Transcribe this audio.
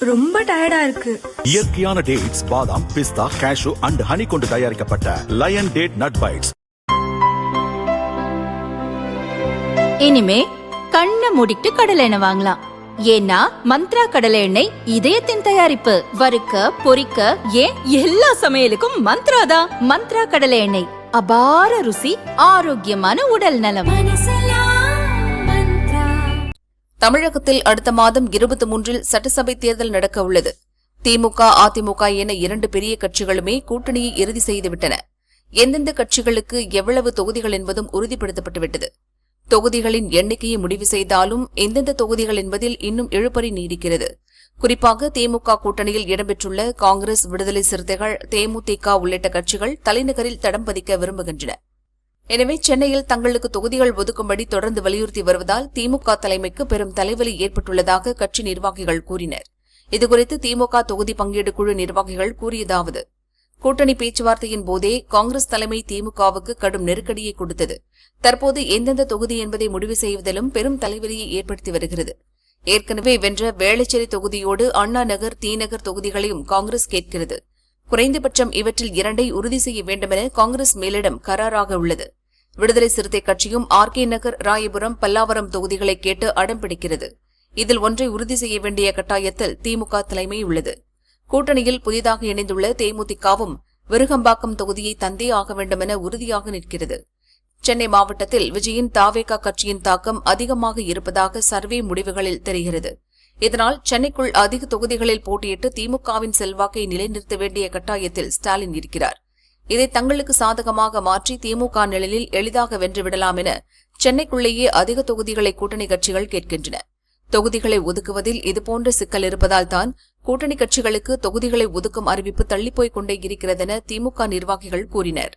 ரொம்ப டயர்டா இருக்கு. இயற்கையான டேட்ஸ், பாதாம், பிஸ்தா, கேஷு அண்ட் ஹனி கொண்டு தயாரிக்கப்பட்ட லயன் டேட் நட் பைட்ஸ். இனிமே கண்ணை மூடிட்டு கடலை எண்ணெய் வாங்கலாம். ஏன்னா மந்த்ரா கடலை எண்ணெய் இதயத்தின் தயாரிப்பு. வறுக்க, பொரிக்க, ஏன் எல்லா சமையலுக்கும் மந்த்ரா தான். மந்த்ரா கடலை எண்ணெய், அபார ருசி, ஆரோக்கியமான உடல் நலம். தமிழகத்தில் அடுத்த மாதம் 23 சட்டசபை தேர்தல் நடக்க உள்ளது. திமுக, அதிமுக என 2 பெரிய கட்சிகளுமே கூட்டணியை இறுதி செய்துவிட்டன. எந்தெந்த கட்சிகளுக்கு எவ்வளவு தொகுதிகள் என்பதும் உறுதிப்படுத்தப்பட்டுவிட்டது. தொகுதிகளின் எண்ணிக்கையை முடிவு செய்தாலும் எந்தெந்த தொகுதிகள் என்பதில் இன்னும் இழுபறி நீடிக்கிறது. குறிப்பாக திமுக கூட்டணியில் இடம்பெற்றுள்ள காங்கிரஸ், விடுதலை சிறுத்தைகள், தேமுதிக உள்ளிட்ட கட்சிகள் தலைநகரில் தடம் பதிக்க விரும்புகின்றன. எனவே சென்னையில் தங்களுக்கு தொகுதிகள் ஒதுக்கும்படி தொடர்ந்து வலியுறுத்தி வருவதால் திமுக தலைமைக்கு பெரும் தலைவலி ஏற்பட்டுள்ளதாக கட்சி நிர்வாகிகள் கூறினர். இதுகுறித்து திமுக தொகுதி பங்கீடு குழு நிர்வாகிகள் கூறியதாவது: கூட்டணி பேச்சுவார்த்தையின் போதே காங்கிரஸ் தலைமை திமுகவுக்கு கடும் நெருக்கடியை கொடுத்தது. தற்போது எந்தெந்த தொகுதி என்பதை முடிவு செய்வதிலும் பெரும் தலைவலியை ஏற்படுத்தி வருகிறது. ஏற்கனவே வென்ற வேளச்சேரி தொகுதியோடு அண்ணா நகர், தி-நகர் தொகுதிகளையும் காங்கிரஸ் கேட்கிறது. குறைந்தபட்சம் இவற்றில் 2ஐ உறுதி செய்ய வேண்டுமென காங்கிரஸ் மேலிடம் கராராக உள்ளது. விடுதலை சிறுத்தை கட்சியும் ஆர்.கே. நகர், ராயபுரம், பல்லாவரம் தொகுதிகளை கேட்டு அடம் பிடிக்கிறது. இதில் ஒன்றை உறுதி செய்ய வேண்டிய கட்டாயத்தில் திமுக தலைமை உள்ளது. கூட்டணியில் புதிதாக இணைந்துள்ள தேமுதிகவும் விருகம்பாக்கம் தொகுதியை தந்தே ஆக வேண்டுமென உறுதியாக நிற்கிறது. சென்னை மாவட்டத்தில் விஜயின் தாவேகா கட்சியின் தாக்கம் அதிகமாக இருப்பதாக சர்வே முடிவுகளில் தெரிகிறது. இதனால் சென்னைக்குள் அதிக தொகுதிகளில் போட்டியிட்டு திமுகவின் செல்வாக்கை நிலைநிறுத்த வேண்டிய கட்டாயத்தில் ஸ்டாலின் இருக்கிறார். இதை தங்களுக்கு சாதகமாக மாற்றி திமுக நிழலில் எளிதாக வென்றுவிடலாம் என சென்னைக்குள்ளேயே அதிக தொகுதிகளை கூட்டணி கட்சிகள் கேட்கின்றன. தொகுதிகளை ஒதுக்குவதில் இதுபோன்ற சிக்கல் இருப்பதால் தான் கூட்டணி கட்சிகளுக்கு தொகுதிகளை ஒதுக்கும் அறிவிப்பு தள்ளிப்போய்க் கொண்டே இருக்கிறதென திமுக நிர்வாகிகள் கூறினர்.